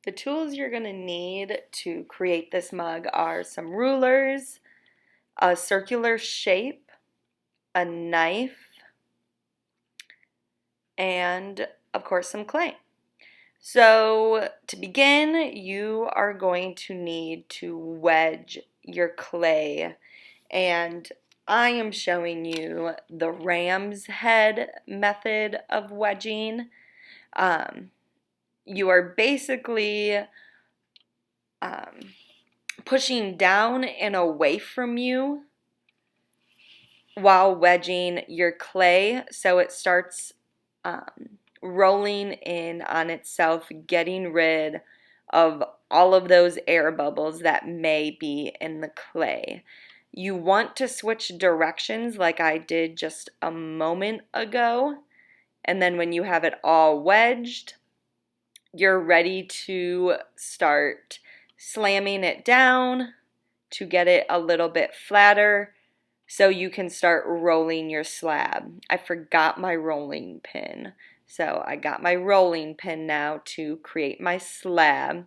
The tools you're going to need to create this mug are some rulers, a circular shape, a knife, and of course some clay. So to begin, you are going to need to wedge your clay, and I am showing you the ram's head method of wedging. You are basically pushing down and away from you while wedging your clay, so it starts rolling in on itself, getting rid of all of those air bubbles that may be in the clay. You want to switch directions like I did just a moment ago, and then when you have it all wedged, you're ready to start slamming it down to get it a little bit flatter so you can start rolling your slab. I forgot my rolling pin, so I got my rolling pin now to create my slab.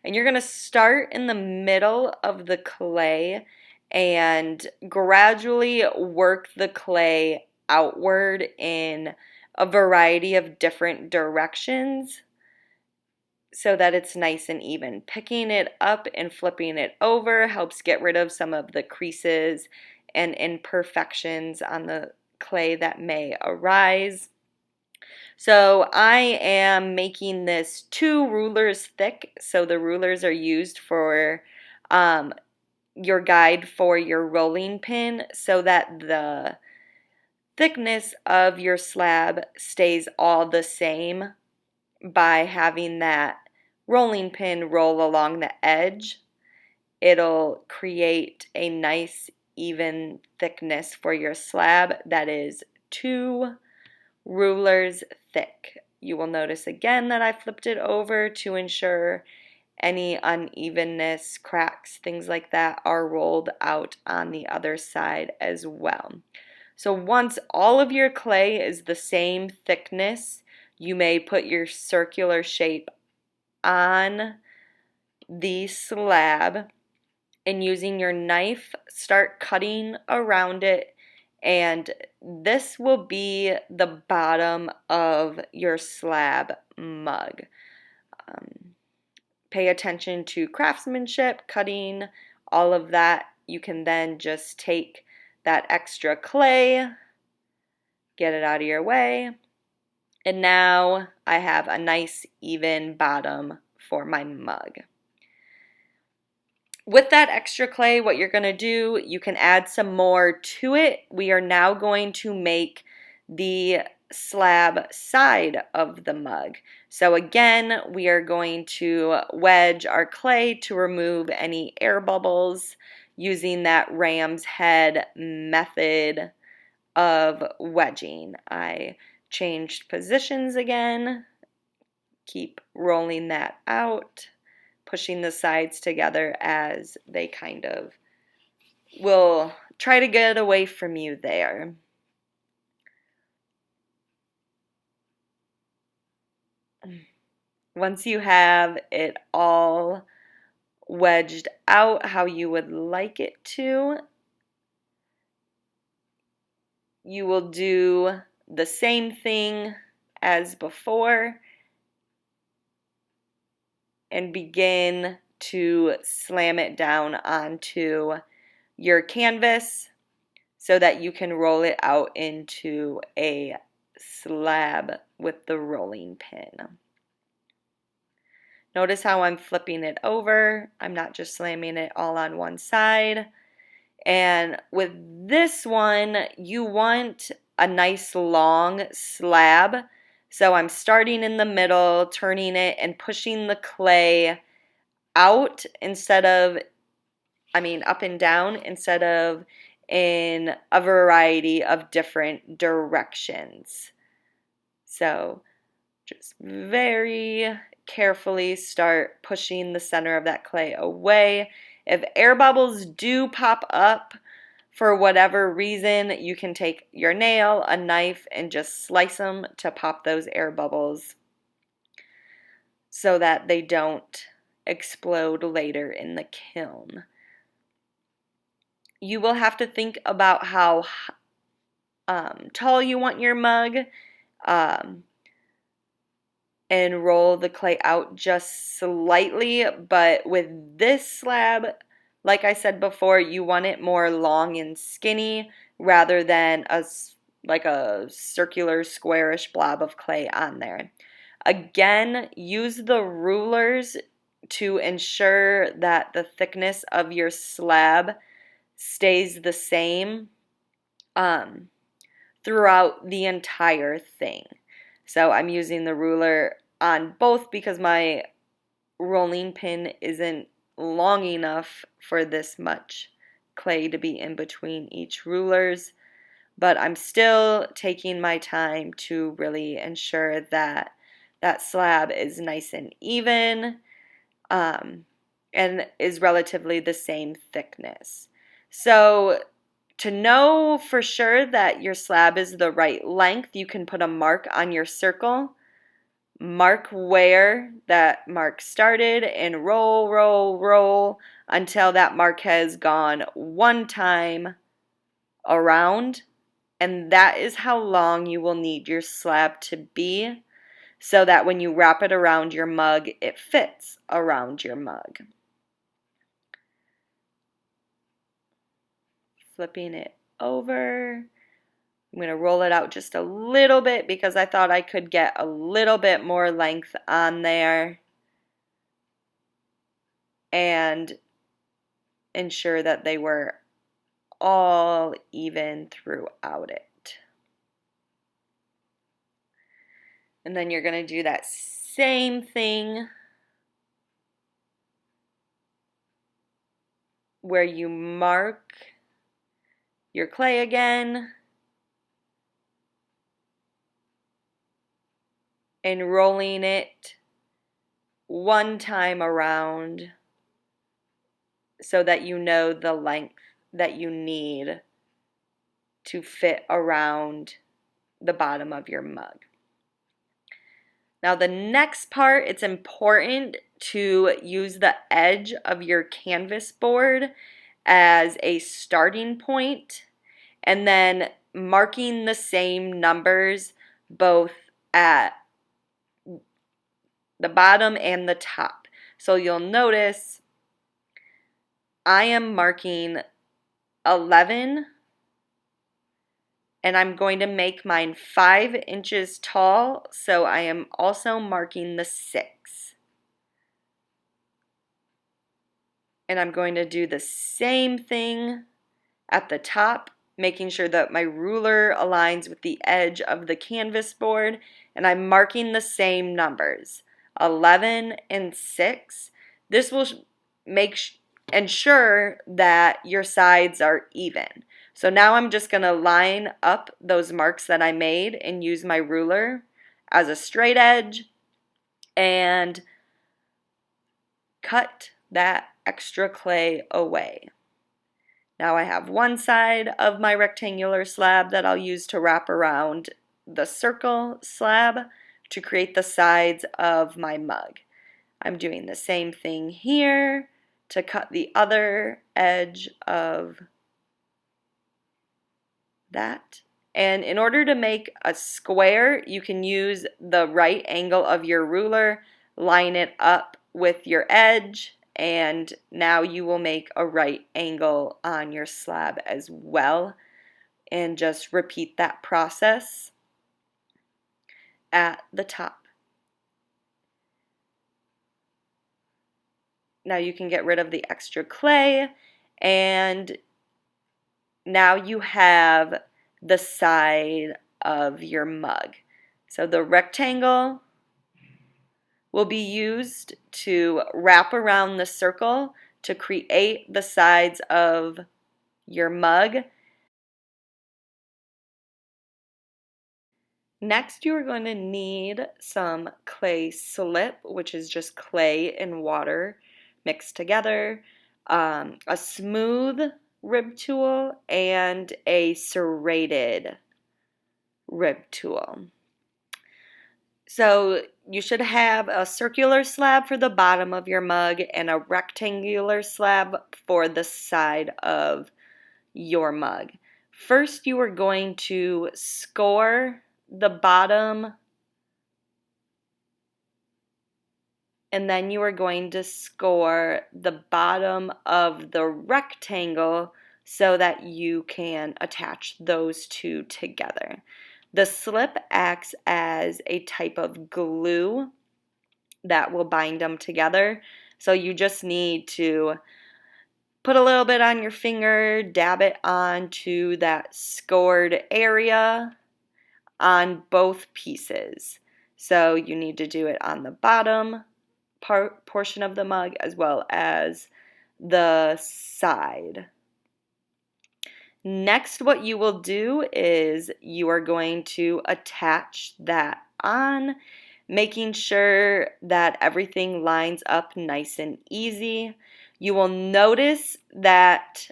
And you're going to start in the middle of the clay and gradually work the clay outward in a variety of different directions so that it's nice and even. Picking it up and flipping it over helps get rid of some of the creases and imperfections on the clay that may arise. So I am making this 2 rulers thick, so the rulers are used for your guide for your rolling pin so that the thickness of your slab stays all the same by having that rolling pin roll along the edge. It'll create a nice even thickness for your slab that is 2 rulers thick. You will notice again that I flipped it over to ensure any unevenness, cracks, things like that are rolled out on the other side as well. So once all of your clay is the same thickness, you may put your circular shape on the slab and using your knife start cutting around it, and this will be the bottom of your slab mug. Pay attention to craftsmanship, cutting, all of that. You can then just take that extra clay, get it out of your way, and now I have a nice even bottom for my mug. With that extra clay, what you're going to do, you can add some more to it. We are now going to make the slab side of the mug. So again, we are going to wedge our clay to remove any air bubbles using that ram's head method of wedging. I changed positions again, keep rolling that out, pushing the sides together as they kind of will try to get away from you there. Once you have it all wedged out how you would like it to, you will do the same thing as before and begin to slam it down onto your canvas so that you can roll it out into a slab with the rolling pin. Notice how I'm flipping it over. I'm not just slamming it all on one side. And with this one, you want a nice long slab. So I'm starting in the middle, turning it and pushing the clay out up and down instead of in a variety of different directions. So just very carefully start pushing the center of that clay away. If air bubbles do pop up for whatever reason, you can take your nail, a knife, and just slice them to pop those air bubbles. so that they don't explode later in the kiln. You will have to think about how tall you want your mug, um, and roll the clay out just slightly. But with this slab, like I said before, you want it more long and skinny rather than like a circular squarish blob of clay on there. Again, use the rulers to ensure that the thickness of your slab stays the same throughout the entire thing. So I'm using the ruler on both because my rolling pin isn't long enough for this much clay to be in between each rulers, but I'm still taking my time to really ensure that that slab is nice and even, and is relatively the same thickness. So to know for sure that your slab is the right length, you can put a mark on your circle, mark where that mark started, and roll, roll, roll until that mark has gone one time around. And that is how long you will need your slab to be, so that when you wrap it around your mug, it fits around your mug. Flipping it over. I'm going to roll it out just a little bit because I thought I could get a little bit more length on there and ensure that they were all even throughout it. And then you're going to do that same thing where you mark your clay again and rolling it one time around so that you know the length that you need to fit around the bottom of your mug. Now the next part, it's important to use the edge of your canvas board as a starting point and then marking the same numbers both at the bottom and the top. So you'll notice I am marking 11 and I'm going to make mine 5 inches tall, so I am also marking the 6. And I'm going to do the same thing at the top, making sure that my ruler aligns with the edge of the canvas board, and I'm marking the same numbers, 11 and 6. This will ensure that your sides are even. So now I'm just going to line up those marks that I made and use my ruler as a straight edge and cut that extra clay away. Now I have one side of my rectangular slab that I'll use to wrap around the circle slab to create the sides of my mug. I'm doing the same thing here to cut the other edge of that. And in order to make a square, you can use the right angle of your ruler, line it up with your edge, and now you will make a right angle on your slab as well. And just repeat that process at the top. Now you can get rid of the extra clay, and now you have the side of your mug. So the rectangle will be used to wrap around the circle to create the sides of your mug. Next, you are going to need some clay slip, which is just clay and water mixed together, a smooth rib tool, and a serrated rib tool. So you should have a circular slab for the bottom of your mug and a rectangular slab for the side of your mug. First, you are going to score the bottom, and then you are going to score the bottom of the rectangle so that you can attach those two together. The slip acts as a type of glue that will bind them together. So you just need to put a little bit on your finger, dab it onto that scored area on both pieces. So you need to do it on the bottom portion of the mug as well as the side. Next, what you will do is you are going to attach that on, making sure that everything lines up nice and easy. You will notice that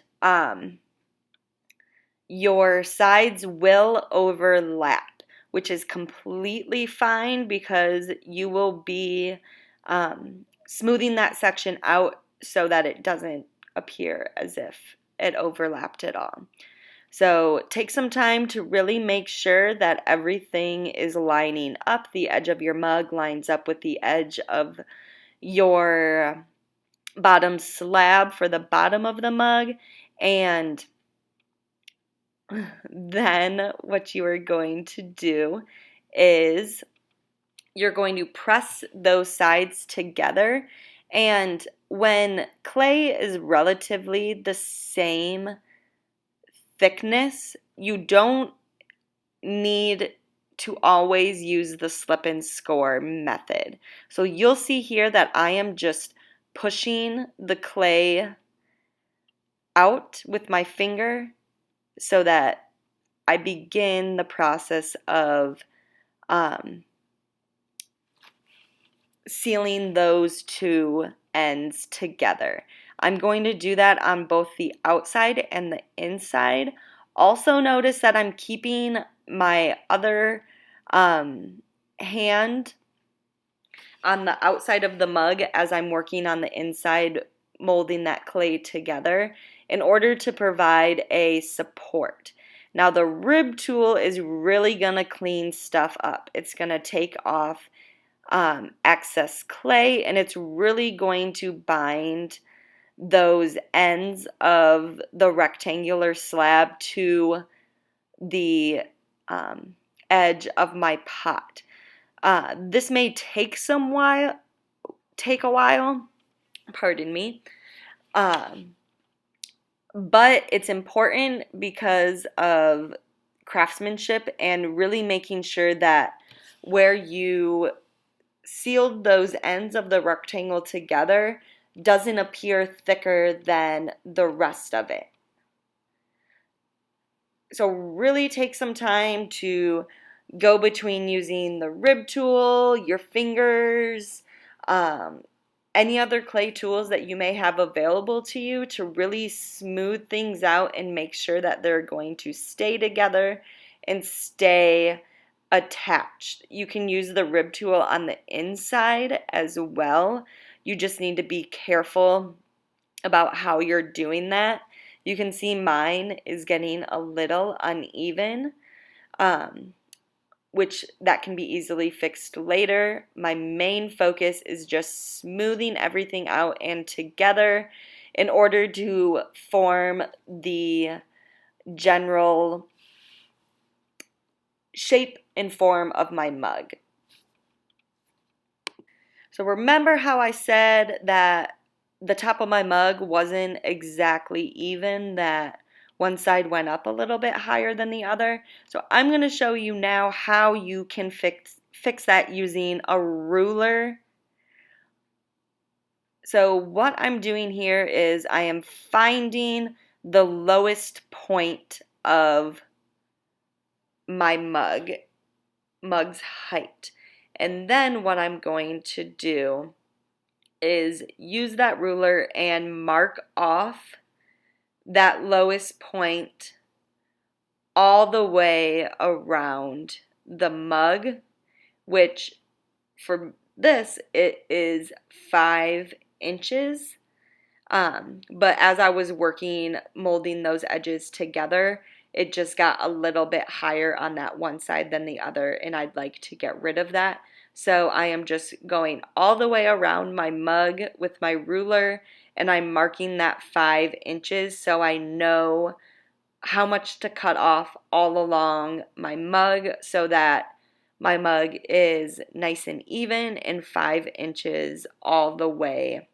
your sides will overlap, which is completely fine because you will be smoothing that section out so that it doesn't appear as if it overlapped at all. So take some time to really make sure that everything is lining up. The edge of your mug lines up with the edge of your bottom slab for the bottom of the mug. And then what you are going to do is you're going to press those sides together. And when clay is relatively the same thickness, you don't need to always use the slip and score method. So you'll see here that I am just pushing the clay out with my finger so that I begin the process of sealing those two ends together. I'm going to do that on both the outside and the inside. Also notice that I'm keeping my other hand on the outside of the mug as I'm working on the inside, molding that clay together in order to provide a support. Now the rib tool is really going to clean stuff up. It's going to take off excess clay, and it's really going to bind those ends of the rectangular slab to the edge of my pot. This may take a while, pardon me, but it's important because of craftsmanship and really making sure that where you sealed those ends of the rectangle together doesn't appear thicker than the rest of it. So really take some time to go between using the rib tool, your fingers, any other clay tools that you may have available to you to really smooth things out and make sure that they're going to stay together and stay attached. You can use the rib tool on the inside as well. You just need to be careful about how you're doing that. You can see mine is getting a little uneven, which that can be easily fixed later. My main focus is just smoothing everything out and together in order to form the general shape and form of my mug. So remember how I said that the top of my mug wasn't exactly even, that one side went up a little bit higher than the other? So I'm going to show you now how you can fix that using a ruler. So what I'm doing here is I am finding the lowest point of my mug's height. And then what I'm going to do is use that ruler and mark off that lowest point all the way around the mug, which for this, it is 5 inches. But as I was working, molding those edges together, it just got a little bit higher on that one side than the other, and I'd like to get rid of that. So I am just going all the way around my mug with my ruler, and I'm marking that 5 inches so I know how much to cut off all along my mug so that my mug is nice and even and 5 inches all the way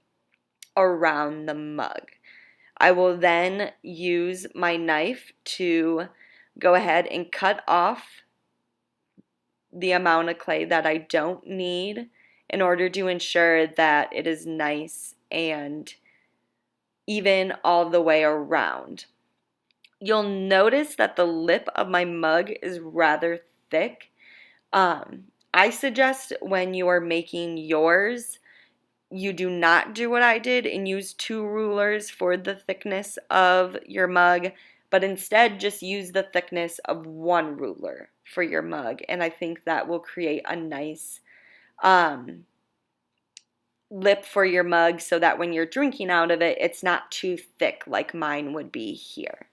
around the mug. I will then use my knife to go ahead and cut off the amount of clay that I don't need in order to ensure that it is nice and even all the way around. You'll notice that the lip of my mug is rather thick. I suggest when you are making yours, you do not do what I did and use 2 rulers for the thickness of your mug, but instead just use the thickness of 1 ruler for your mug. And I think that will create a nice lip for your mug so that when you're drinking out of it, it's not too thick like mine would be here.